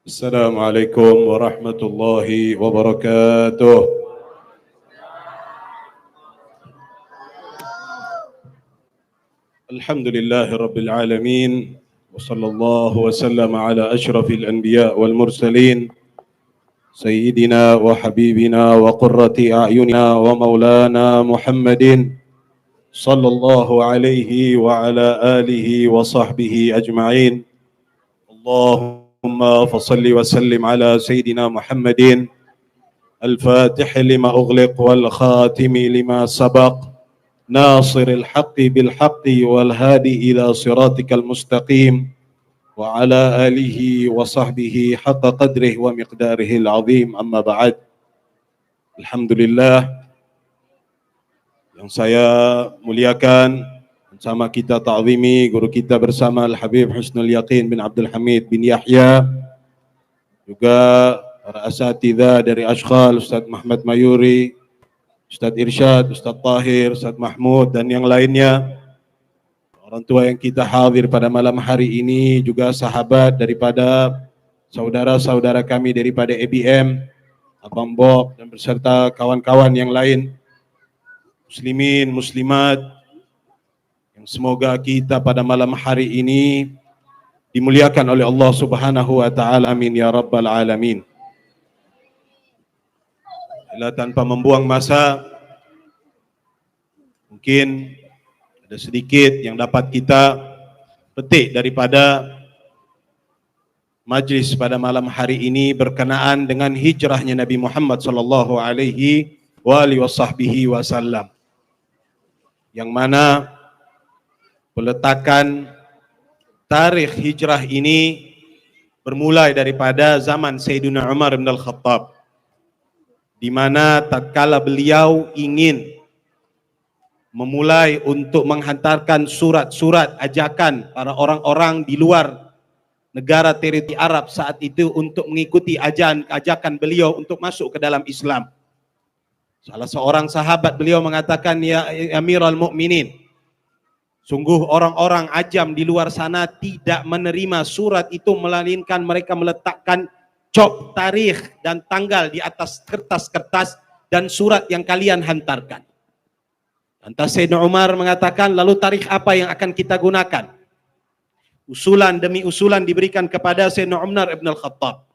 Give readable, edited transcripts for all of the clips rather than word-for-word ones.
السلام عليكم ورحمة الله وبركاته. الحمد لله رب العالمين، وصلى الله وسلم على أشرف الأنبياء والمرسلين سيدنا وحبيبنا وقرة أعيننا ومولانا محمد صلى الله عليه وعلى آله وصحبه أجمعين. اللهم فصل وسلم على سيدنا محمد الفاتح لما أغلق والخاتم لما سبق ناصر الحق بالحق والهادي إلى صراطك المستقيم وعلى آله وصحبه حق قدره ومقداره العظيم. أما بعد. Alhamdulillah, yang saya muliakan, sama kita ta'zimi guru kita bersama Al-Habib Husnul Yaqin bin Abdul Hamid bin Yahya, juga para asatidzah dari Ashkhal, Ustaz Muhammad Mayuri, Ustaz Irsyad, Ustaz Tahir, Ustaz Mahmud, dan yang lainnya, orang tua yang kita hadir pada malam hari ini, juga sahabat daripada saudara-saudara kami daripada ABM, Abang Bob, dan beserta kawan-kawan yang lain, muslimin, muslimat, yang semoga kita pada malam hari ini dimuliakan oleh Allah Subhanahu wa taala. Amin ya rabbal alamin. Tanpa membuang masa, mungkin ada sedikit yang dapat kita petik daripada majlis pada malam hari ini berkenaan dengan hijrahnya Nabi Muhammad sallallahu alaihi wasallam, yang mana peletakan tarikh hijrah ini bermulai daripada zaman Sayyidina Umar bin Al-Khattab, di mana tatkala beliau ingin memulai untuk menghantarkan surat-surat ajakan para orang-orang di luar negara teritori Arab saat itu untuk mengikuti ajakan beliau untuk masuk ke dalam Islam. Salah seorang sahabat beliau mengatakan, "Ya Amirul Mukminin, sungguh orang-orang ajam di luar sana tidak menerima surat itu, melainkan mereka meletakkan cok tarikh dan tanggal di atas kertas-kertas dan surat yang kalian hantarkan." Lantas Sayyidina Umar mengatakan, lalu tarikh apa yang akan kita gunakan? Usulan demi usulan diberikan kepada Sayyidina Umar ibn al-Khattab.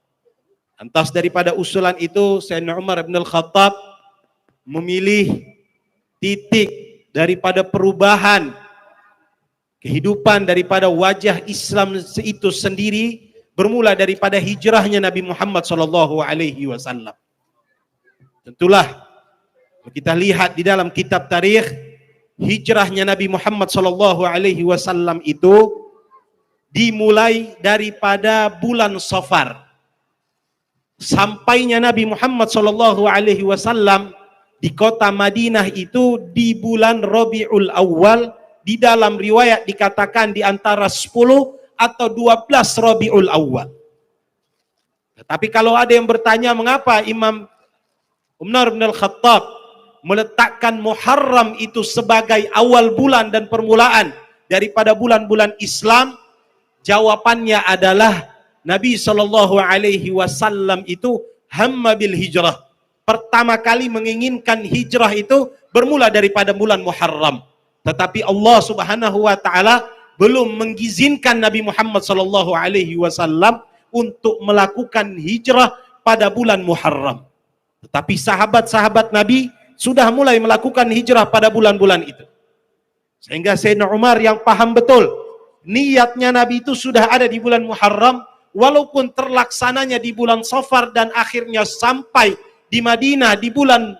Lantas daripada usulan itu, Sayyidina Umar ibn al-Khattab memilih titik daripada perubahan kehidupan daripada wajah Islam itu sendiri, bermula daripada hijrahnya Nabi Muhammad sallallahu alaihi wasallam. Tentulah kita lihat di dalam kitab tarikh, hijrahnya Nabi Muhammad sallallahu alaihi wasallam itu dimulai daripada bulan Safar. Sampainya Nabi Muhammad sallallahu alaihi wasallam di kota Madinah itu di bulan Rabiul Awal, di dalam riwayat dikatakan di antara 10 atau 12 Rabiul Awal. Tetapi kalau ada yang bertanya mengapa Imam Umar bin Al-Khattab meletakkan Muharram itu sebagai awal bulan dan permulaan daripada bulan-bulan Islam, jawabannya adalah Nabi sallallahu alaihi wasallam itu hamma bil hijrah. Pertama kali menginginkan hijrah itu bermula daripada bulan Muharram. Tetapi Allah Subhanahu wa taala belum mengizinkan Nabi Muhammad sallallahu alaihi wasallam untuk melakukan hijrah pada bulan Muharram. Tetapi sahabat-sahabat Nabi sudah mulai melakukan hijrah pada bulan-bulan itu. Sehingga Sayyidina Umar yang paham betul niatnya Nabi itu sudah ada di bulan Muharram, walaupun terlaksananya di bulan Safar dan akhirnya sampai di Madinah di bulan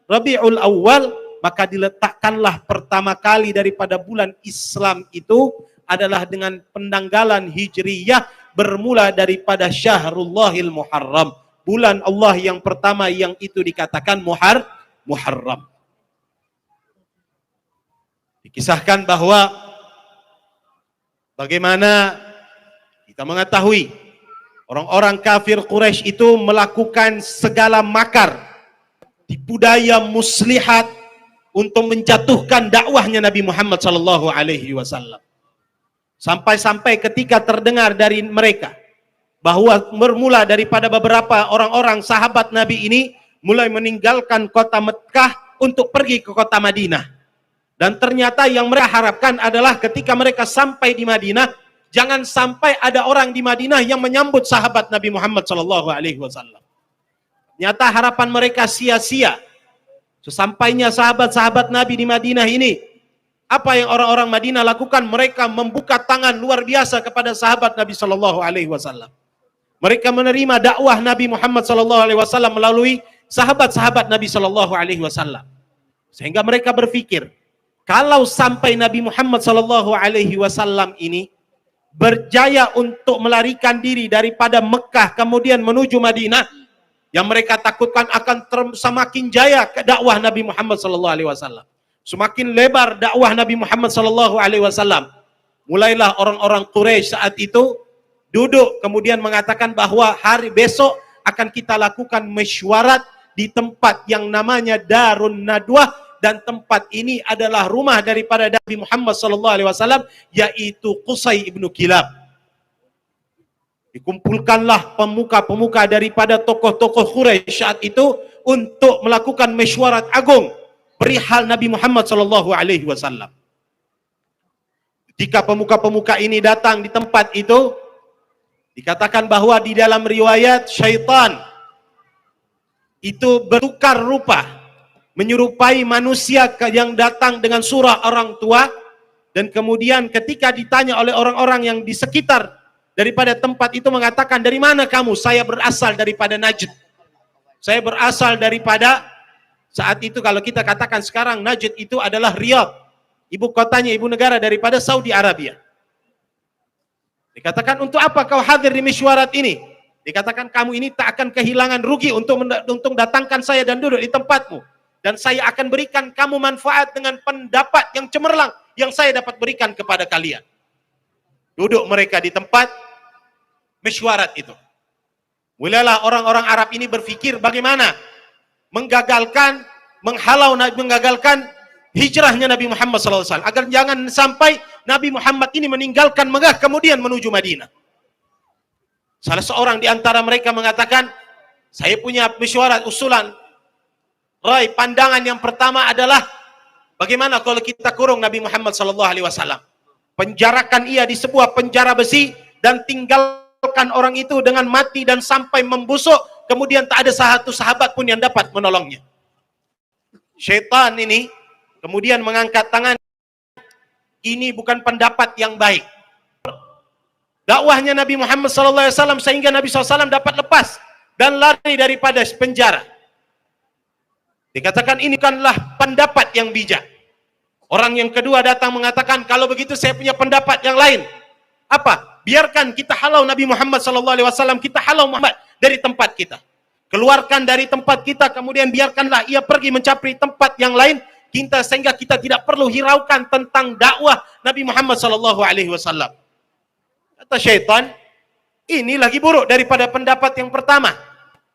Rabiul Awal, maka diletakkanlah pertama kali daripada bulan Islam itu adalah dengan penanggalan Hijriyah bermula daripada Syahrullahil Muharram, bulan Allah yang pertama yang itu dikatakan Muharram. Dikisahkan bahwa bagaimana kita mengetahui orang-orang kafir Quraisy itu melakukan segala makar, tipu daya, muslihat untuk menjatuhkan dakwahnya Nabi Muhammad SAW. Sampai-sampai ketika terdengar dari mereka bahwa bermula daripada beberapa orang-orang sahabat Nabi ini mulai meninggalkan kota Mekah untuk pergi ke kota Madinah. Dan ternyata yang mereka harapkan adalah ketika mereka sampai di Madinah, jangan sampai ada orang di Madinah yang menyambut sahabat Nabi Muhammad SAW. Ternyata harapan mereka sia-sia. Sesampainya sahabat-sahabat Nabi di Madinah ini, apa yang orang-orang Madinah lakukan? Mereka membuka tangan luar biasa kepada sahabat Nabi SAW. Mereka menerima dakwah Nabi Muhammad SAW melalui sahabat-sahabat Nabi SAW. Sehingga mereka berpikir, kalau sampai Nabi Muhammad SAW ini berjaya untuk melarikan diri daripada Mekah kemudian menuju Madinah, yang mereka takutkan akan semakin jaya dakwah Nabi Muhammad SAW. Semakin lebar dakwah Nabi Muhammad SAW. Mulailah orang-orang Quraisy saat itu duduk kemudian mengatakan bahwa hari besok akan kita lakukan mesyuarat di tempat yang namanya Darun Nadwah, dan tempat ini adalah rumah daripada Nabi Muhammad SAW, yaitu Qusay ibnu Kilab. Dikumpulkanlah pemuka-pemuka daripada tokoh-tokoh Quraisy saat itu untuk melakukan mesyuarat agung perihal Nabi Muhammad SAW. Jika pemuka-pemuka ini datang di tempat itu, dikatakan bahwa di dalam riwayat syaitan itu bertukar rupa, menyerupai manusia yang datang dengan surah orang tua, dan kemudian ketika ditanya oleh orang-orang yang di sekitar daripada tempat itu mengatakan, dari mana kamu? Saya berasal daripada Najd. Saya berasal daripada, saat itu kalau kita katakan sekarang Najd itu adalah Riyadh, ibu kotanya, ibu negara daripada Saudi Arabia. Dikatakan, untuk apa kau hadir di mesyuarat ini? Dikatakan, kamu ini tak akan kehilangan rugi untuk datangkan saya dan duduk di tempatmu. Dan saya akan berikan kamu manfaat dengan pendapat yang cemerlang yang saya dapat berikan kepada kalian. Duduk mereka di tempat mesyuarat itu. Mulailah orang-orang Arab ini berpikir bagaimana menggagalkan hijrahnya Nabi Muhammad SAW. Agar jangan sampai Nabi Muhammad ini meninggalkan Mekah kemudian menuju Madinah. Salah seorang di antara mereka mengatakan, saya punya mesyuarat usulan. Rai, pandangan yang pertama adalah bagaimana kalau kita kurung Nabi Muhammad SAW, penjarakan ia di sebuah penjara besi dan tinggalkan orang itu dengan mati dan sampai membusuk, kemudian tak ada satu sahabat pun yang dapat menolongnya. Syaitan ini kemudian mengangkat tangan, ini bukan pendapat yang baik. Dakwahnya Nabi Muhammad SAW sehingga Nabi SAW dapat lepas dan lari daripada penjara. Dikatakan ini bukanlah pendapat yang bijak. Orang yang kedua datang mengatakan, kalau begitu saya punya pendapat yang lain. Apa? Biarkan kita halau Nabi Muhammad SAW, kita halau Muhammad dari tempat kita. Keluarkan dari tempat kita, kemudian biarkanlah ia pergi mencari tempat yang lain, sehingga kita tidak perlu hiraukan tentang dakwah Nabi Muhammad SAW. Kata syaitan, ini lagi buruk daripada pendapat yang pertama.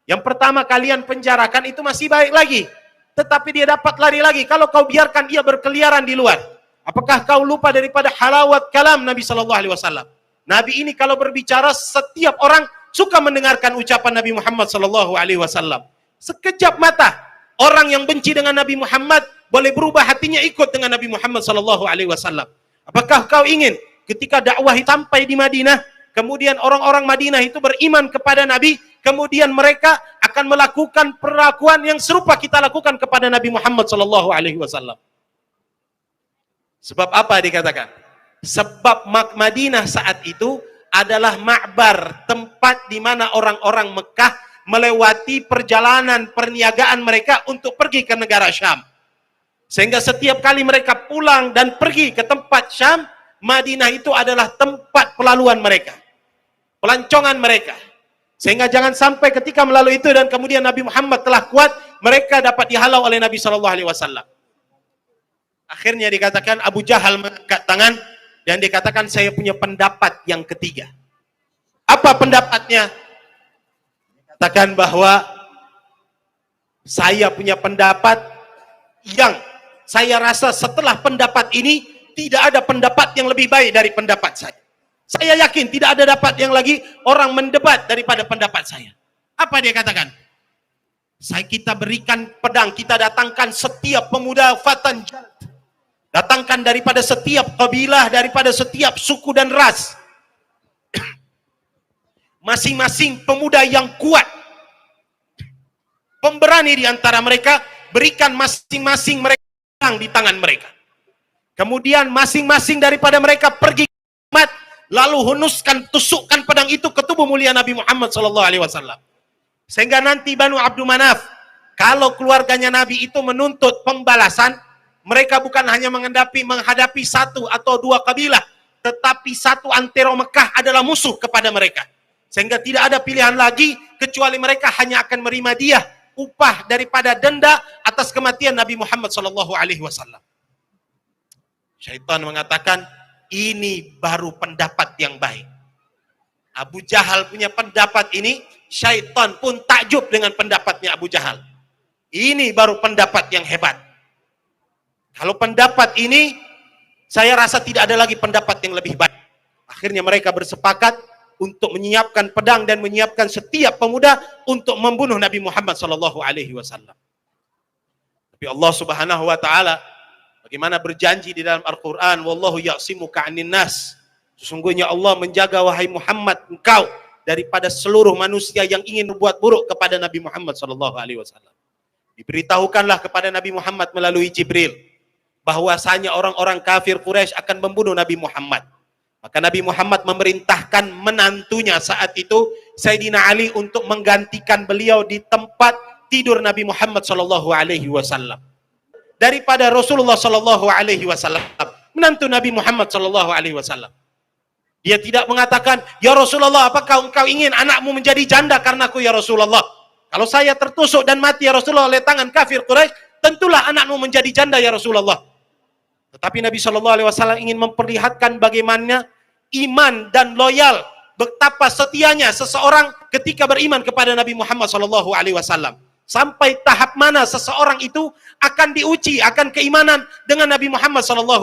Yang pertama kalian penjarakan itu masih baik lagi. Tetapi dia dapat lari lagi kalau kau biarkan ia berkeliaran di luar. Apakah kau lupa daripada halawat kalam Nabi SAW? Nabi ini kalau berbicara, setiap orang suka mendengarkan ucapan Nabi Muhammad SAW. Sekejap mata, orang yang benci dengan Nabi Muhammad boleh berubah hatinya ikut dengan Nabi Muhammad SAW. Apakah kau ingin ketika dakwah sampai di Madinah, kemudian orang-orang Madinah itu beriman kepada Nabi, kemudian mereka akan melakukan perlakuan yang serupa kita lakukan kepada Nabi Muhammad SAW. Sebab apa dikatakan? Sebab Madinah saat itu adalah ma'bar, tempat di mana orang-orang Mekah melewati perjalanan perniagaan mereka untuk pergi ke negara Syam. Sehingga setiap kali mereka pulang dan pergi ke tempat Syam, Madinah itu adalah tempat pelaluan mereka, pelancongan mereka. Sehingga jangan sampai ketika melalui itu dan kemudian Nabi Muhammad telah kuat, mereka dapat dihalau oleh Nabi SAW. Akhirnya dikatakan Abu Jahal mengangkat tangan dan dikatakan, saya punya pendapat yang ketiga. Apa pendapatnya? Katakan bahwa saya punya pendapat yang saya rasa setelah pendapat ini tidak ada pendapat yang lebih baik dari pendapat saya. Saya yakin tidak ada dapat yang lagi orang mendebat daripada pendapat saya. Apa dia katakan? Kita berikan pedang, kita datangkan setiap pemuda Fatan Jalad. Datangkan daripada setiap kabilah, daripada setiap suku dan ras. Masing-masing pemuda yang kuat, pemberani di antara mereka, berikan masing-masing mereka pedang di tangan mereka. Kemudian masing-masing daripada mereka pergi ke Muhammad, lalu hunuskan, tusukkan pedang itu ke tubuh mulia Nabi Muhammad SAW. Sehingga nanti Banu Abdul Manaf, kalau keluarganya Nabi itu menuntut pembalasan, mereka bukan hanya menghadapi satu atau dua kabilah, tetapi satu antero Mekah adalah musuh kepada mereka. Sehingga tidak ada pilihan lagi, kecuali mereka hanya akan menerima dia upah daripada denda atas kematian Nabi Muhammad SAW. Syaitan mengatakan, ini baru pendapat yang baik. Abu Jahal punya pendapat ini, syaitan pun takjub dengan pendapatnya Abu Jahal. Ini baru pendapat yang hebat. Kalau pendapat ini, saya rasa tidak ada lagi pendapat yang lebih baik. Akhirnya mereka bersepakat untuk menyiapkan pedang dan menyiapkan setiap pemuda untuk membunuh Nabi Muhammad SAW. Tapi Allah Subhanahu wa taala bagaimana berjanji di dalam Al-Quran, wallahu ya'simuka 'anin nas. Sesungguhnya Allah menjaga wahai Muhammad engkau daripada seluruh manusia yang ingin berbuat buruk kepada Nabi Muhammad SAW. Diberitahukanlah kepada Nabi Muhammad melalui Jibril bahwasanya orang-orang kafir Quraisy akan membunuh Nabi Muhammad. Maka Nabi Muhammad memerintahkan menantunya saat itu, Sayyidina Ali, untuk menggantikan beliau di tempat tidur Nabi Muhammad SAW. Daripada Rasulullah SAW, menantu Nabi Muhammad SAW. Dia tidak mengatakan, ya Rasulullah, apakah engkau ingin anakmu menjadi janda karenaku ya Rasulullah? Kalau saya tertusuk dan mati ya Rasulullah oleh tangan kafir Quraisy, tentulah anakmu menjadi janda ya Rasulullah. Tetapi Nabi SAW ingin memperlihatkan bagaimana iman dan loyal, betapa setianya seseorang ketika beriman kepada Nabi Muhammad SAW. Sampai tahap mana seseorang itu akan diuji akan keimanan dengan Nabi Muhammad SAW.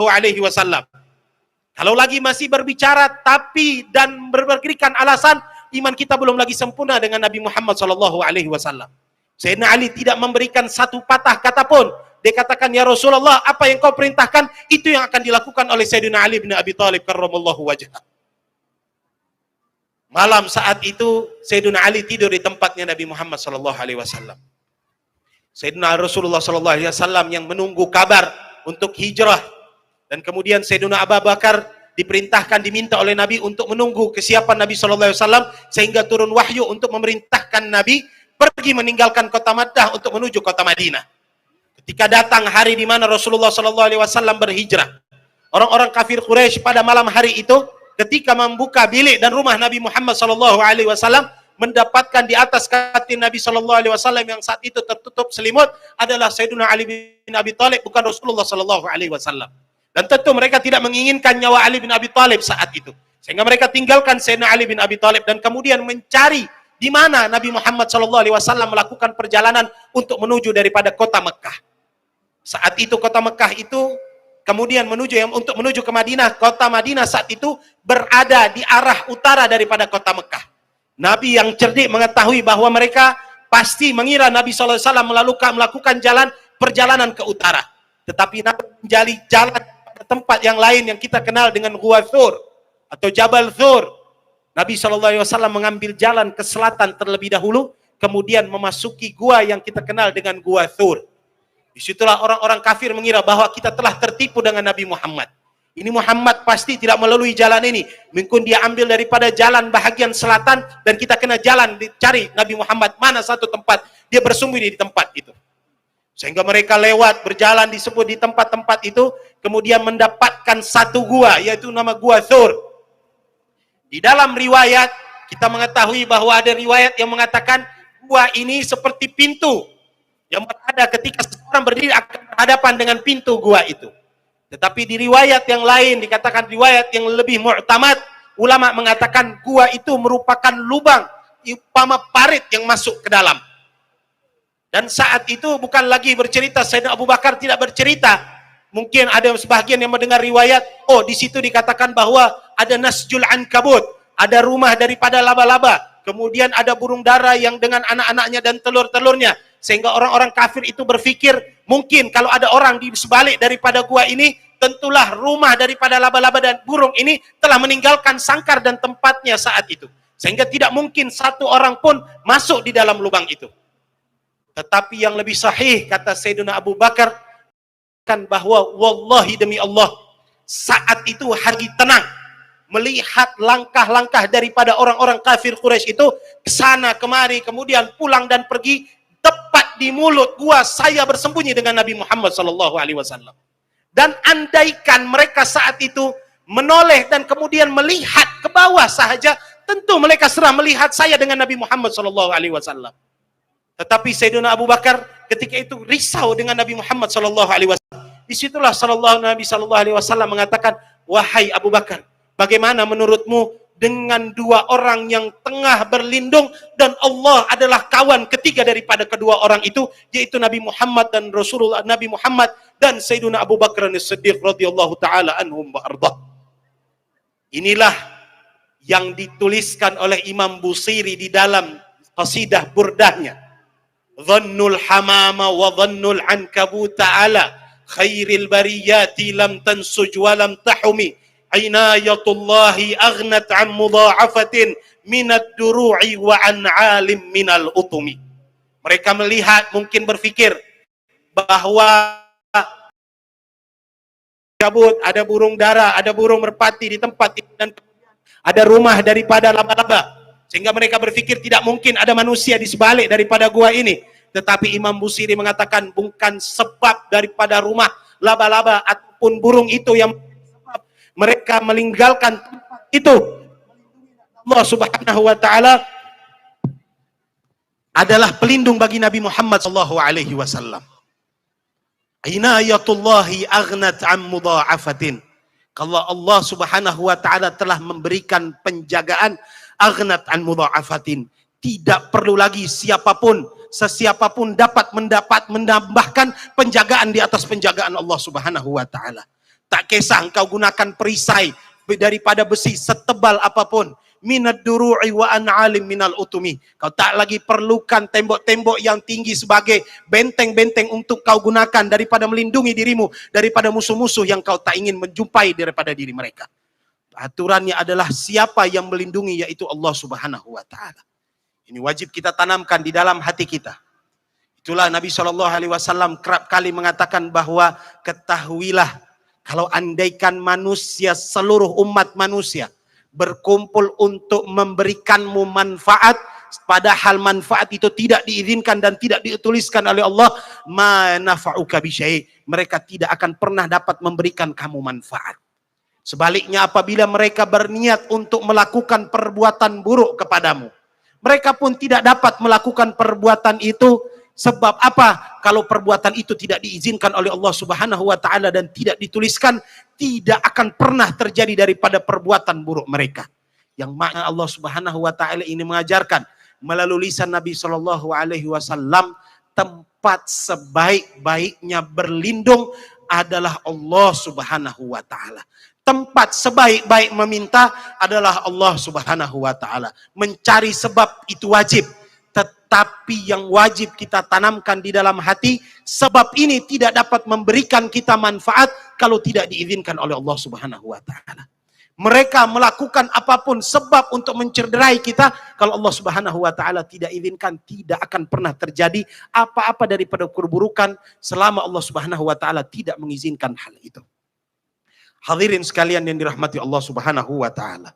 Kalau lagi masih berbicara tapi dan memberikan alasan, iman kita belum lagi sempurna dengan Nabi Muhammad SAW. Sayyidina Ali tidak memberikan satu patah kata pun. Dia katakan, ya Rasulullah, apa yang kau perintahkan, itu yang akan dilakukan oleh Sayyidina Ali bin Abi Thalib karramallahu wajhah. Malam saat itu, Sayyidina Ali tidur di tempatnya Nabi Muhammad SAW. Sayyidina Rasulullah SAW yang menunggu kabar untuk hijrah. Dan kemudian Sayyidina Abu Bakar diperintahkan, diminta oleh Nabi untuk menunggu kesiapan Nabi SAW, sehingga turun wahyu untuk memerintahkan Nabi pergi meninggalkan kota Makkah untuk menuju kota Madinah. Ketika datang hari di mana Rasulullah SAW berhijrah, orang-orang kafir Quraisy pada malam hari itu, ketika membuka bilik dan rumah Nabi Muhammad SAW, mendapatkan di atas katil Nabi SAW yang saat itu tertutup selimut adalah Sayyidina Ali bin Abi Thalib, bukan Rasulullah SAW. Dan tentu mereka tidak menginginkan nyawa Ali bin Abi Thalib saat itu, sehingga mereka tinggalkan Sayyidina Ali bin Abi Thalib dan kemudian mencari di mana Nabi Muhammad SAW melakukan perjalanan untuk menuju daripada kota Mekah. Saat itu kota Mekah itu kemudian untuk menuju ke Madinah. Kota Madinah saat itu berada di arah utara daripada kota Mekah. Nabi yang cerdik mengetahui bahwa mereka pasti mengira Nabi SAW melakukan perjalanan ke utara. Tetapi Nabi menjadi jalan ke tempat yang lain yang kita kenal dengan Gua Thur atau Jabal Thur. Nabi SAW mengambil jalan ke selatan terlebih dahulu, kemudian memasuki gua yang kita kenal dengan Gua Thur. Disitulah orang-orang kafir mengira bahwa kita telah tertipu dengan Nabi Muhammad. Ini Muhammad pasti tidak melalui jalan ini. Mungkin dia ambil daripada jalan bahagian selatan dan kita kena jalan dicari Nabi Muhammad mana satu tempat dia bersembunyi di tempat itu. Sehingga mereka lewat berjalan disebut di tempat-tempat itu, kemudian mendapatkan satu gua yaitu nama Gua Thur. Di dalam riwayat kita mengetahui bahwa ada riwayat yang mengatakan gua ini seperti pintu yang berada ketika seseorang berdiri akan berhadapan dengan pintu gua itu. Tetapi di riwayat yang lain dikatakan riwayat yang lebih mu'tamad, ulama mengatakan gua itu merupakan lubang upama parit yang masuk ke dalam. Dan saat itu bukan lagi bercerita, Sayyidina Abu Bakar tidak bercerita. Mungkin ada sebagian yang mendengar riwayat, oh di situ dikatakan bahwa ada nasjul ankabut, ada rumah daripada laba-laba, kemudian ada burung dara yang dengan anak-anaknya dan telur-telurnya. Sehingga orang-orang kafir itu berpikir, mungkin kalau ada orang di sebalik daripada gua ini, tentulah rumah daripada laba-laba dan burung ini telah meninggalkan sangkar dan tempatnya saat itu. Sehingga tidak mungkin satu orang pun masuk di dalam lubang itu. Tetapi yang lebih sahih, kata Sayyidina Abu Bakar, kan bahwa wallahi demi Allah, saat itu hari tenang, melihat langkah-langkah daripada orang-orang kafir Quraisy itu kesana kemari, kemudian pulang dan pergi, tepat di mulut gua saya bersembunyi dengan Nabi Muhammad SAW. Dan andaikan mereka saat itu menoleh dan kemudian melihat ke bawah sahaja, tentu mereka serah melihat saya dengan Nabi Muhammad SAW. Tetapi Sayyidina Abu Bakar ketika itu risau dengan Nabi Muhammad SAW. Disitulah Nabi SAW mengatakan, wahai Abu Bakar, bagaimana menurutmu dengan dua orang yang tengah berlindung dan Allah adalah kawan ketiga daripada kedua orang itu, yaitu Nabi Muhammad dan Rasulullah Nabi Muhammad dan Sayyidina Abu Bakar As-Siddiq radhiyallahu taala anhum wa ardah. Inilah yang dituliskan oleh Imam Busiri di dalam qasidah burdahnya. Dhannul hamama wa dhannul ankabut ta'ala khairil bariyati lam tansuj wa lam tahumi inayatullahi aghnat an mudha'afatin minad duru'i wa an alim minal utumi. Mereka melihat, mungkin berfikir bahwa kabut, ada burung dara, ada burung merpati di tempat itu, dan ada rumah daripada laba-laba. Sehingga mereka berpikir tidak mungkin ada manusia di sebalik daripada gua ini. Tetapi Imam Busiri mengatakan bukan sebab daripada rumah laba-laba ataupun burung itu yang mereka meninggalkan tempat itu. Allah Subhanahu wa taala adalah pelindung bagi Nabi Muhammad sallallahu alaihi wasallam. Inayatullahi aghnat an mudha'afatin. Kalau Allah Subhanahu wa taala telah memberikan penjagaan aghnat an mudha'afatin, tidak perlu lagi sesiapapun dapat menambahkan penjagaan di atas penjagaan Allah Subhanahu wa taala. Tak kisah engkau gunakan perisai daripada besi setebal apapun, minad duru'i wa an alim minal utumi. Kau tak lagi perlukan tembok-tembok yang tinggi sebagai benteng-benteng untuk kau gunakan daripada melindungi dirimu daripada musuh-musuh yang kau tak ingin menjumpai daripada diri mereka. Aturannya adalah siapa yang melindungi, yaitu Allah Subhanahu wa taala. Ini wajib kita tanamkan di dalam hati kita. Itulah Nabi SAW kerap kali mengatakan bahwa ketahuilah, kalau andaikan manusia, seluruh umat manusia berkumpul untuk memberikanmu manfaat, padahal manfaat itu tidak diizinkan dan tidak dituliskan oleh Allah, ma nafa'uka bisyai', mereka tidak akan pernah dapat memberikan kamu manfaat. Sebaliknya apabila mereka berniat untuk melakukan perbuatan buruk kepadamu, mereka pun tidak dapat melakukan perbuatan itu. Sebab apa? Kalau perbuatan itu tidak diizinkan oleh Allah Subhanahu wa taala dan tidak dituliskan, tidak akan pernah terjadi daripada perbuatan buruk mereka. Yang makna Allah Subhanahu wa taala ini mengajarkan melalui lisan Nabi sallallahu alaihi wasallam, tempat sebaik-baiknya berlindung adalah Allah Subhanahu wa taala. Tempat sebaik-baik meminta adalah Allah Subhanahu wa taala. Mencari sebab itu wajib, tetapi yang wajib kita tanamkan di dalam hati, sebab ini tidak dapat memberikan kita manfaat kalau tidak diizinkan oleh Allah Subhanahu wa taala. Mereka melakukan apapun sebab untuk mencederai kita, kalau Allah Subhanahu wa taala tidak izinkan, tidak akan pernah terjadi apa-apa daripada keburukan selama Allah Subhanahu wa taala tidak mengizinkan hal itu. Hadirin sekalian yang dirahmati Allah Subhanahu wa taala.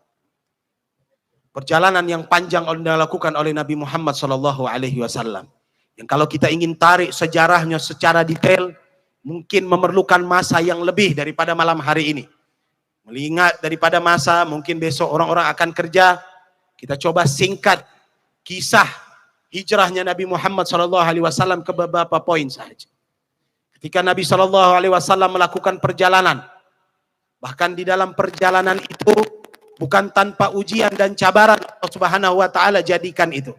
Perjalanan yang panjang dilakukan oleh Nabi Muhammad sallallahu alaihi wasallam. Yang kalau kita ingin tarik sejarahnya secara detail, mungkin memerlukan masa yang lebih daripada malam hari ini. Melihat daripada masa, mungkin besok orang-orang akan kerja. Kita coba singkat kisah hijrahnya Nabi Muhammad sallallahu alaihi wasallam ke beberapa poin saja. Ketika Nabi sallallahu alaihi wasallam melakukan perjalanan, bahkan di dalam perjalanan itu bukan tanpa ujian dan cabaran, Allah Subhanahu wa taala jadikan itu.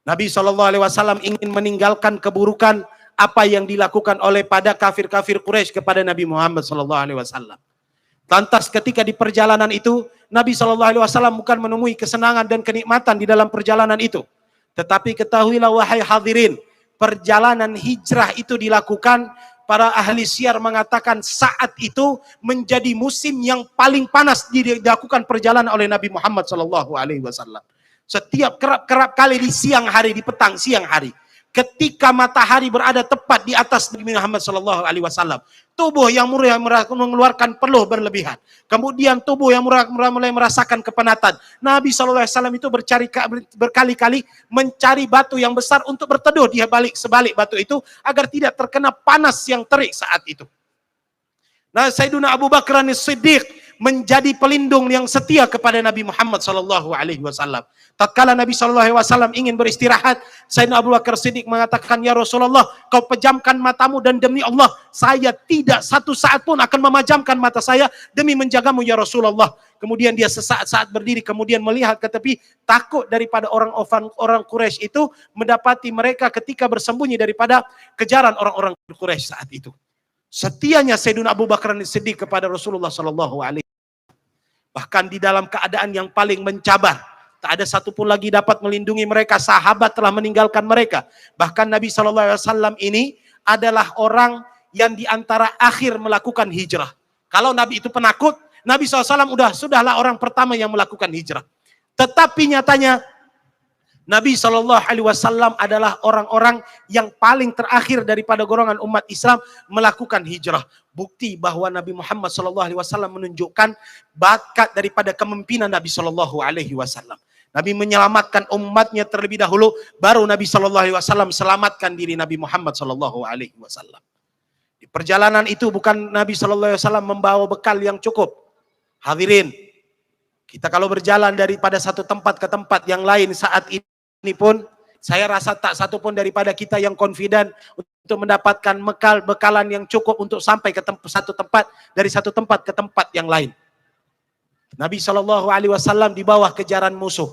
Nabi SAW ingin meninggalkan keburukan apa yang dilakukan oleh pada kafir-kafir Quraisy kepada Nabi Muhammad SAW. Lantas ketika di perjalanan itu, Nabi SAW bukan menemui kesenangan dan kenikmatan di dalam perjalanan itu. Tetapi ketahuilah wahai hadirin, perjalanan hijrah itu dilakukan, para ahli syiar mengatakan saat itu menjadi musim yang paling panas dilakukan perjalanan oleh Nabi Muhammad SAW. Setiap kerap kali di siang hari, di petang siang hari, ketika matahari berada tepat di atas Nabi Muhammad SAW, tubuh yang mulai mengeluarkan peluh berlebihan, kemudian tubuh yang mulai merasakan kepenatan, Nabi SAW itu berkali-kali mencari batu yang besar untuk berteduh di sebalik batu itu agar tidak terkena panas yang terik saat itu. Nah, Sayyidina Abu Bakar As-Siddiq menjadi pelindung yang setia kepada Nabi Muhammad SAW. Tatkala Nabi SAW ingin beristirahat, Sayyidina Abu Bakar Siddiq mengatakan, ya Rasulullah, kau pejamkan matamu dan demi Allah, saya tidak satu saat pun akan memejamkan mata saya demi menjagamu ya Rasulullah. Kemudian dia sesaat-saat berdiri, kemudian melihat ke tepi, takut daripada orang Quraisy itu mendapati mereka ketika bersembunyi daripada kejaran orang-orang Quraisy saat itu. Setianya Sayyidina Abu Bakar Siddiq kepada Rasulullah SAW. Bahkan di dalam keadaan yang paling mencabar, tak ada satupun lagi dapat melindungi mereka, sahabat telah meninggalkan mereka. Bahkan Nabi SAW ini adalah orang yang diantara akhir melakukan hijrah. Kalau Nabi itu penakut, Nabi SAW sudahlah orang pertama yang melakukan hijrah. Tetapi nyatanya Nabi SAW adalah orang-orang yang paling terakhir daripada golongan umat Islam melakukan hijrah. Bukti bahwa Nabi Muhammad SAW menunjukkan bakat daripada kepemimpinan Nabi SAW. Nabi menyelamatkan umatnya terlebih dahulu, baru Nabi SAW selamatkan diri Nabi Muhammad SAW. Di perjalanan itu bukan Nabi SAW membawa bekal yang cukup. Hadirin, kita kalau berjalan daripada satu tempat ke tempat yang lain saat ini pun, saya rasa tak satu pun daripada kita yang confident untuk mendapatkan bekalan yang cukup untuk sampai ke satu tempat, dari satu tempat ke tempat yang lain. Nabi SAW di bawah kejaran musuh.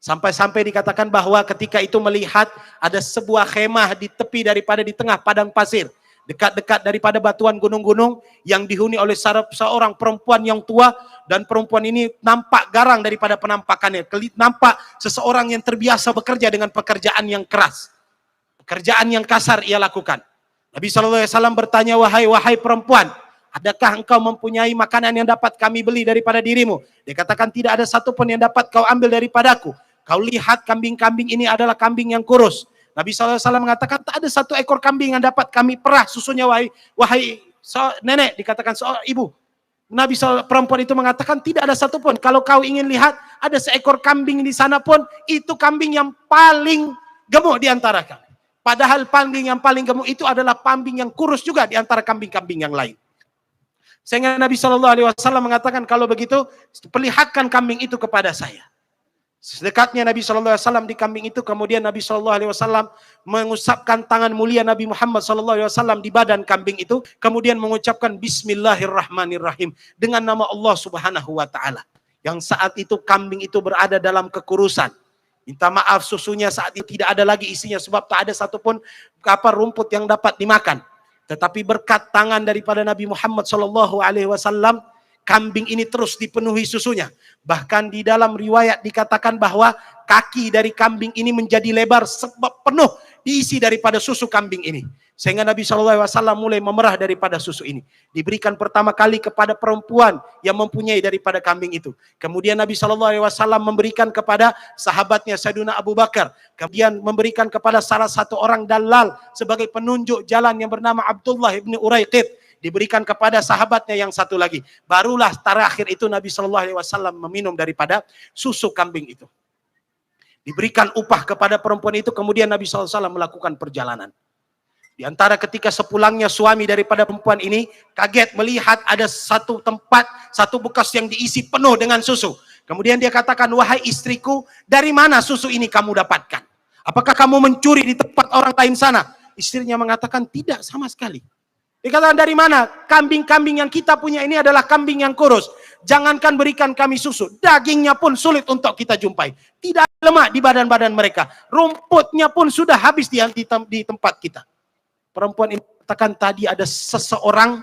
Sampai-sampai dikatakan bahwa ketika itu melihat ada sebuah khemah di tepi daripada di tengah padang pasir, dekat-dekat daripada batuan gunung-gunung yang dihuni oleh seorang perempuan yang tua, dan perempuan ini nampak garang daripada penampakannya, nampak seseorang yang terbiasa bekerja dengan pekerjaan yang keras, pekerjaan yang kasar ia lakukan. Nabi SAW bertanya, wahai perempuan, adakah engkau mempunyai makanan yang dapat kami beli daripada dirimu? Dia katakan, tidak ada satupun yang dapat kau ambil daripadaku. Kau lihat kambing-kambing ini adalah kambing yang kurus. Nabi SAW mengatakan, tak ada satu ekor kambing yang dapat kami perah susunya, wahai nenek, dikatakan seorang ibu. Nabi perempuan itu mengatakan, tidak ada satupun. Kalau kau ingin lihat, ada seekor kambing di sana pun, itu kambing yang paling gemuk di antara kami. Padahal kambing yang paling gemuk itu adalah kambing yang kurus juga di antara kambing-kambing yang lain. Sehingga Nabi SAW mengatakan, kalau begitu, perlihatkan kambing itu kepada saya. Sedekatnya Nabi SAW di kambing itu, kemudian Nabi SAW mengusapkan tangan mulia Nabi Muhammad SAW di badan kambing itu, kemudian mengucapkan Bismillahirrahmanirrahim dengan nama Allah Subhanahu wa Ta'ala. Yang saat itu kambing itu berada dalam kekurusan. Minta maaf, susunya saat itu tidak ada lagi isinya, sebab tak ada satupun rumput yang dapat dimakan. Tetapi berkat tangan daripada Nabi Muhammad SAW, kambing ini terus dipenuhi susunya. Bahkan di dalam riwayat dikatakan bahwa kaki dari kambing ini menjadi lebar sebab penuh diisi daripada susu kambing ini. Sehingga Nabi SAW mulai memerah daripada susu ini. Diberikan pertama kali kepada perempuan yang mempunyai daripada kambing itu. Kemudian Nabi SAW memberikan kepada sahabatnya Sayyidina Abu Bakar. Kemudian memberikan kepada salah satu orang dalal sebagai penunjuk jalan yang bernama Abdullah ibn Uraiqid. Diberikan kepada sahabatnya yang satu lagi. Barulah terakhir itu Nabi SAW meminum daripada susu kambing itu. Diberikan upah kepada perempuan itu, kemudian Nabi SAW melakukan perjalanan. Di antara ketika sepulangnya suami daripada perempuan ini, kaget melihat ada satu tempat, satu bekas yang diisi penuh dengan susu. Kemudian dia katakan, wahai istriku, dari mana susu ini kamu dapatkan? Apakah kamu mencuri di tempat orang lain sana? Istrinya mengatakan, tidak sama sekali. Dikatakan, dari mana? Kambing-kambing yang kita punya ini adalah kambing yang kurus. Jangankan berikan kami susu, dagingnya pun sulit untuk kita jumpai. Tidak ada lemak di badan-badan mereka. Rumputnya pun sudah habis di tempat kita. Perempuan ini katakan, tadi ada seseorang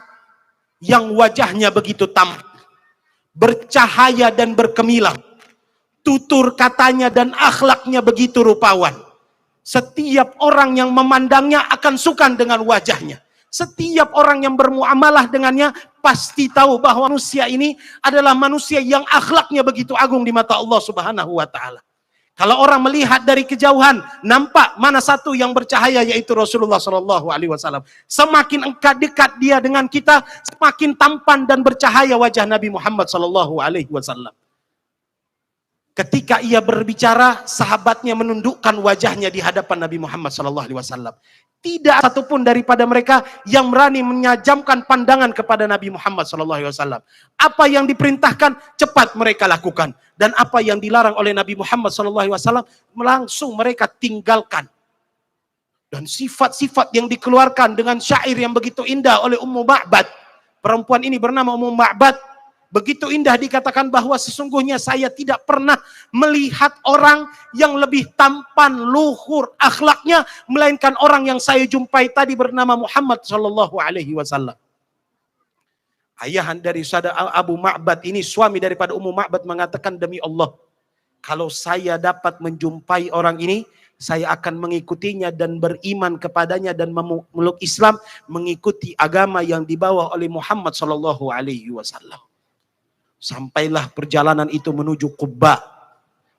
yang wajahnya begitu tampan. bercahaya dan berkemilang. Tutur katanya dan akhlaknya begitu rupawan. Setiap orang yang memandangnya akan suka dengan wajahnya. Setiap orang yang bermuamalah dengannya pasti tahu bahwa manusia ini adalah manusia yang akhlaknya begitu agung di mata Allah Subhanahu wa taala. Kalau orang melihat dari kejauhan, nampak mana satu yang bercahaya, yaitu Rasulullah Shallallahu Alaihi Wasallam. Semakin dekat dia dengan kita, semakin tampan dan bercahaya wajah Nabi Muhammad Shallallahu Alaihi Wasallam. Ketika ia berbicara, sahabatnya menundukkan wajahnya di hadapan Nabi Muhammad Shallallahu Alaihi Wasallam. Tidak satupun daripada mereka yang berani menajamkan pandangan kepada Nabi Muhammad Shallallahu Alaihi Wasallam. Apa yang diperintahkan cepat mereka lakukan, dan apa yang dilarang oleh Nabi Muhammad Shallallahu Alaihi Wasallam langsung mereka tinggalkan. Dan sifat-sifat yang dikeluarkan dengan syair yang begitu indah oleh Ummu Ma'bad. Perempuan ini bernama Ummu Ma'bad. Begitu indah dikatakan bahwa sesungguhnya saya tidak pernah melihat orang yang lebih tampan, luhur, akhlaknya, melainkan orang yang saya jumpai tadi bernama Muhammad Sallallahu Alaihi Wasallam. Ayah dari saudara Abu Ma'bad ini, suami daripada Ummu Ma'bad, mengatakan, demi Allah, kalau saya dapat menjumpai orang ini, saya akan mengikutinya dan beriman kepadanya dan memeluk Islam, mengikuti agama yang dibawa oleh Muhammad Sallallahu Alaihi Wasallam. Sampailah perjalanan itu menuju Quba,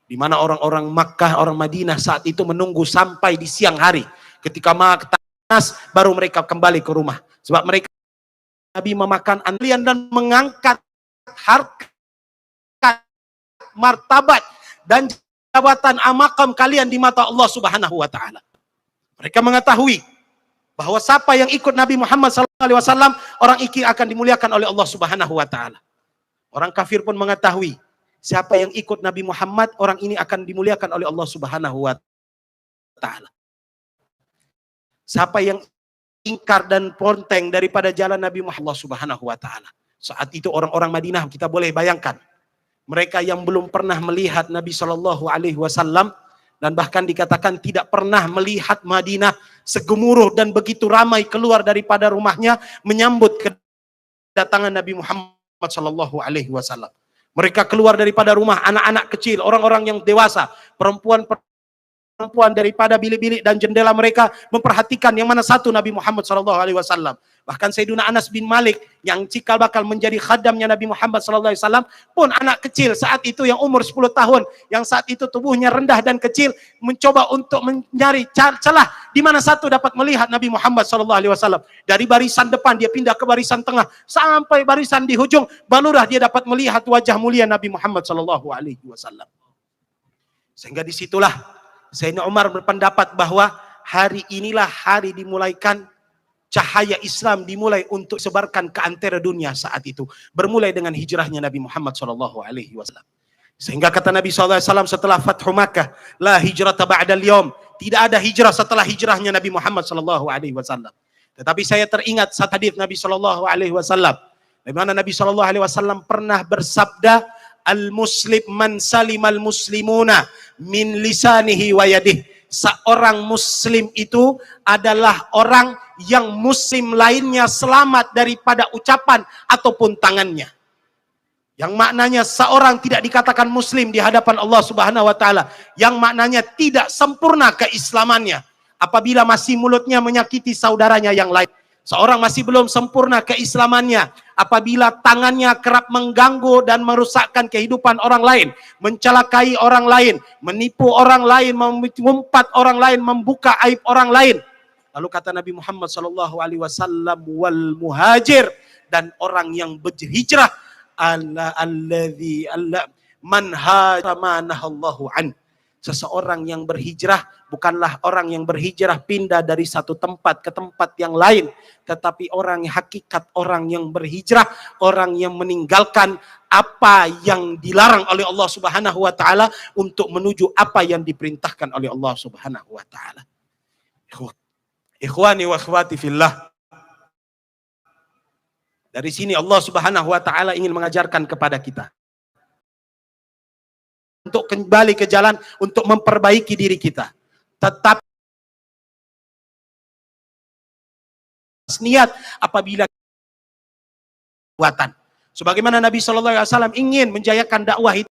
di mana orang-orang Makkah, orang Madinah saat itu menunggu sampai di siang hari. Ketika panas, baru mereka kembali ke rumah. Sebab mereka Nabi memakan anlian dan mengangkat harkat, martabat dan jabatan amakam kalian di mata Allah Subhanahu wa taala. Mereka mengetahui bahwa siapa yang ikut Nabi Muhammad SAW, orang iki akan dimuliakan oleh Allah Subhanahu wa taala. Orang kafir pun mengetahui siapa yang ikut Nabi Muhammad, orang ini akan dimuliakan oleh Allah Subhanahu wa taala. Siapa yang ingkar dan ponteng daripada jalan Nabi Muhammad Subhanahu wa taala. Saat itu orang-orang Madinah, kita boleh bayangkan, mereka yang belum pernah melihat Nabi Shallallahu Alaihi Wasallam, dan bahkan dikatakan tidak pernah melihat Madinah segemuruh dan begitu ramai keluar daripada rumahnya menyambut kedatangan Nabi Muhammad Sallallahu Alaihi Wasallam. Mereka keluar daripada rumah, anak-anak kecil, orang-orang yang dewasa, perempuan daripada bilik-bilik dan jendela mereka memperhatikan yang mana satu Nabi Muhammad Sallallahu Alaihi Wasallam. Bahkan Sayyidina Anas bin Malik yang cikal bakal menjadi khadamnya Nabi Muhammad Sallallahu Alaihi Wasallam pun anak kecil saat itu yang umur 10 tahun, yang saat itu tubuhnya rendah dan kecil, mencoba untuk mencari celah di mana satu dapat melihat Nabi Muhammad Sallallahu Alaihi Wasallam. Dari barisan depan dia pindah ke barisan tengah sampai barisan di hujung, barulah dia dapat melihat wajah mulia Nabi Muhammad Sallallahu Alaihi Wasallam. Sehingga disitulah Sayyidina Umar berpendapat bahwa hari inilah hari dimulaikan cahaya Islam, dimulai untuk sebarkan ke antara dunia saat itu. Bermulai dengan hijrahnya Nabi Muhammad Sallallahu Alaihi Wasallam. Sehingga kata Nabi Sallallahu Alaihi Wasallam setelah Fathu Makkah, la hijrata ba'dal yawm, tidak ada hijrah setelah hijrahnya Nabi Muhammad Sallallahu Alaihi Wasallam. Tetapi saya teringat satu hadis Nabi Sallallahu Alaihi Wasallam, di mana Nabi Sallallahu Alaihi Wasallam pernah bersabda, al-muslim man salimal muslimuna min lisanihi wa yadihi. Seorang muslim itu adalah orang yang muslim lainnya selamat daripada ucapan ataupun tangannya. Yang maknanya seorang tidak dikatakan muslim di hadapan Allah Subhanahu wa taala, yang maknanya tidak sempurna keislamannya apabila masih mulutnya menyakiti saudaranya yang lain. Seorang masih belum sempurna keislamannya apabila tangannya kerap mengganggu dan merusakkan kehidupan orang lain, mencelakai orang lain, menipu orang lain, mengumpat orang lain, membuka aib orang lain. Lalu kata Nabi Muhammad SAW, wal muhajir, dan orang yang berhijrah, alladzi man hajara ma nahallahu an. Seseorang yang berhijrah bukanlah orang yang berhijrah pindah dari satu tempat ke tempat yang lain, tetapi orang yang hakikat, orang yang berhijrah, orang yang meninggalkan apa yang dilarang oleh Allah Subhanahu wa taala untuk menuju apa yang diperintahkan oleh Allah Subhanahu wa taala. Ikhwani wa akhwati fillah. Dari sini Allah Subhanahu wa taala ingin mengajarkan kepada kita untuk kembali ke jalan, untuk memperbaiki diri kita. Tetap niat apabila buatan. Sebagaimana Nabi SAW ingin menjayakan dakwah itu.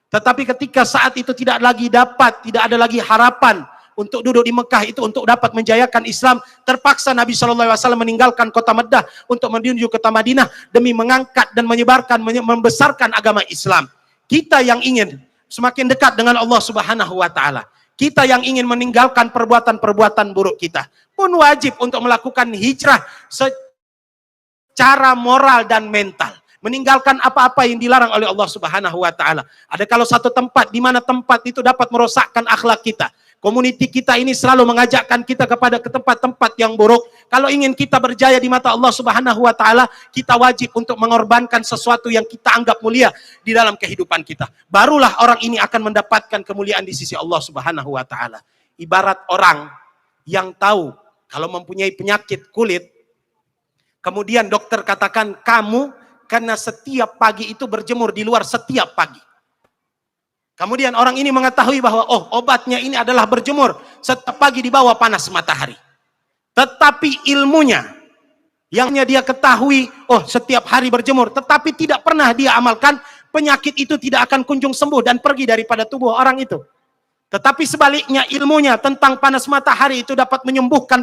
Tetapi ketika saat itu tidak lagi dapat, tidak ada lagi harapan untuk duduk di Mekah itu untuk dapat menjayakan Islam, terpaksa Nabi SAW meninggalkan kota Medah untuk menuju kota Madinah demi mengangkat dan menyebarkan, membesarkan agama Islam. Kita yang ingin semakin dekat dengan Allah Subhanahu wa Ta'ala, kita yang ingin meninggalkan perbuatan-perbuatan buruk kita, pun wajib untuk melakukan hijrah secara moral dan mental. Meninggalkan apa-apa yang dilarang oleh Allah Subhanahu wa Ta'ala. Ada kalau satu tempat di mana tempat itu dapat merosakkan akhlak kita. Komuniti kita ini selalu mengajakkan kita kepada ke tempat-tempat yang buruk. Kalau ingin kita berjaya di mata Allah Subhanahu wa Ta'ala, kita wajib untuk mengorbankan sesuatu yang kita anggap mulia di dalam kehidupan kita. Barulah orang ini akan mendapatkan kemuliaan di sisi Allah Subhanahu wa Ta'ala. Ibarat orang yang tahu kalau mempunyai penyakit kulit, kemudian dokter katakan kamu karena setiap pagi itu berjemur di luar setiap pagi. Kemudian orang ini mengetahui bahwa obatnya ini adalah berjemur setiap pagi di bawah panas matahari. Tetapi ilmunya yang dia ketahui, setiap hari berjemur, tetapi tidak pernah dia amalkan, penyakit itu tidak akan kunjung sembuh dan pergi daripada tubuh orang itu. Tetapi sebaliknya ilmunya tentang panas matahari itu dapat menyembuhkan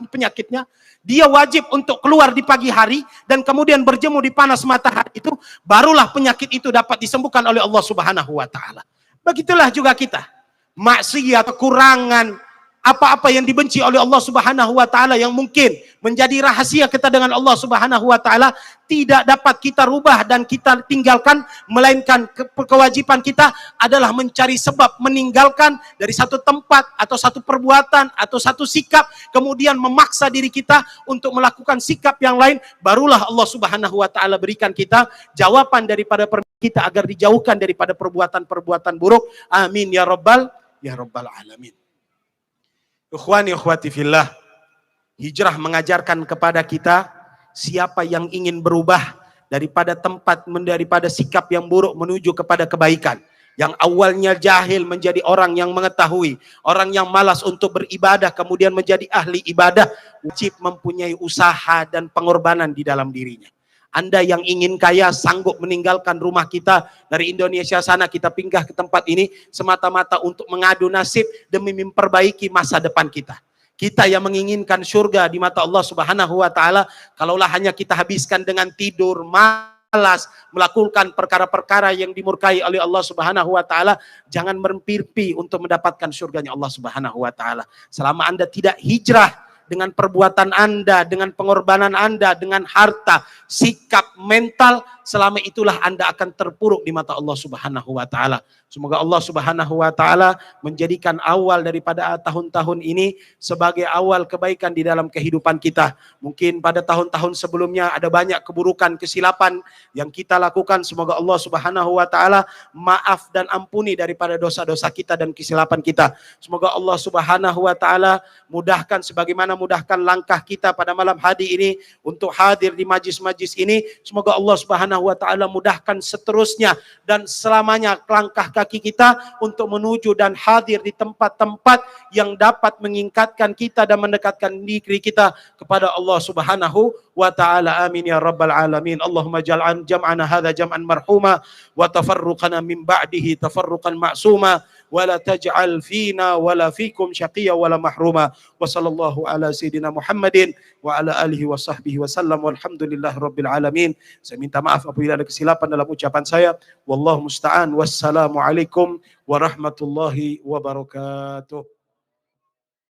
penyakitnya. Dia wajib untuk keluar di pagi hari dan kemudian berjemur di panas matahari itu, barulah penyakit itu dapat disembuhkan oleh Allah Subhanahu wa Ta'ala. Begitulah juga kita. Maksiat, kekurangan, apa-apa yang dibenci oleh Allah Subhanahu wa Ta'ala yang mungkin menjadi rahasia kita dengan Allah Subhanahu wa Ta'ala, tidak dapat kita rubah dan kita tinggalkan, melainkan kewajiban kita adalah mencari sebab meninggalkan dari satu tempat atau satu perbuatan atau satu sikap, kemudian memaksa diri kita untuk melakukan sikap yang lain. Barulah Allah Subhanahu wa Ta'ala berikan kita jawaban daripada kita agar dijauhkan daripada perbuatan-perbuatan buruk. Amin ya rabbal alamin. Ikhwani ikhwati fillah, hijrah mengajarkan kepada kita siapa yang ingin berubah daripada sikap yang buruk menuju kepada kebaikan. Yang awalnya jahil menjadi orang yang mengetahui, orang yang malas untuk beribadah kemudian menjadi ahli ibadah, wajib mempunyai usaha dan pengorbanan di dalam dirinya. Anda yang ingin kaya sanggup meninggalkan rumah kita dari Indonesia sana, kita pindah ke tempat ini semata-mata untuk mengadu nasib demi memperbaiki masa depan kita. Kita yang menginginkan surga di mata Allah Subhanahu wa Ta'ala, kalaulah hanya kita habiskan dengan tidur, malas, melakukan perkara-perkara yang dimurkai oleh Allah Subhanahu wa Ta'ala, jangan bermimpi untuk mendapatkan surganya Allah Subhanahu wa Ta'ala. Selama Anda tidak hijrah dengan perbuatan Anda, dengan pengorbanan Anda, dengan harta, sikap, mental, selama itulah Anda akan terpuruk di mata Allah Subhanahu wa Ta'ala. Semoga Allah Subhanahu wa Ta'ala menjadikan awal daripada tahun-tahun ini sebagai awal kebaikan di dalam kehidupan kita. Mungkin pada tahun-tahun sebelumnya ada banyak keburukan, kesilapan yang kita lakukan. Semoga Allah Subhanahu wa Ta'ala maaf dan ampuni daripada dosa-dosa kita dan kesilapan kita. Semoga Allah Subhanahu wa Ta'ala mudahkan sebagaimana mudahkan langkah kita pada malam hari ini untuk hadir di majlis-majlis ini. Semoga Allah Subhanahu wa Ta'ala mudahkan seterusnya dan selamanya langkah kaki kita untuk menuju dan hadir di tempat-tempat yang dapat meningkatkan kita dan mendekatkan diri kita kepada Allah Subhanahu wa Ta'ala. Amin ya rabbal alamin. Allahumma jal'an jam'ana hadha jam'an marhuma wa tafarruqana min ba'dihi tafarruqan ma'suma wa la taj'al fina wa la fikum syaqiyya wa la mahruma. Wa sallallahu ala sayyidina Muhammadin wa ala alihi wa sahbihi wa sallam walhamdulillahi rabbil alamin. Saya minta maaf apabila ada kesilapan dalam ucapan saya. Wallahu musta'an. Wassalamualaikum warahmatullahi wabarakatuh.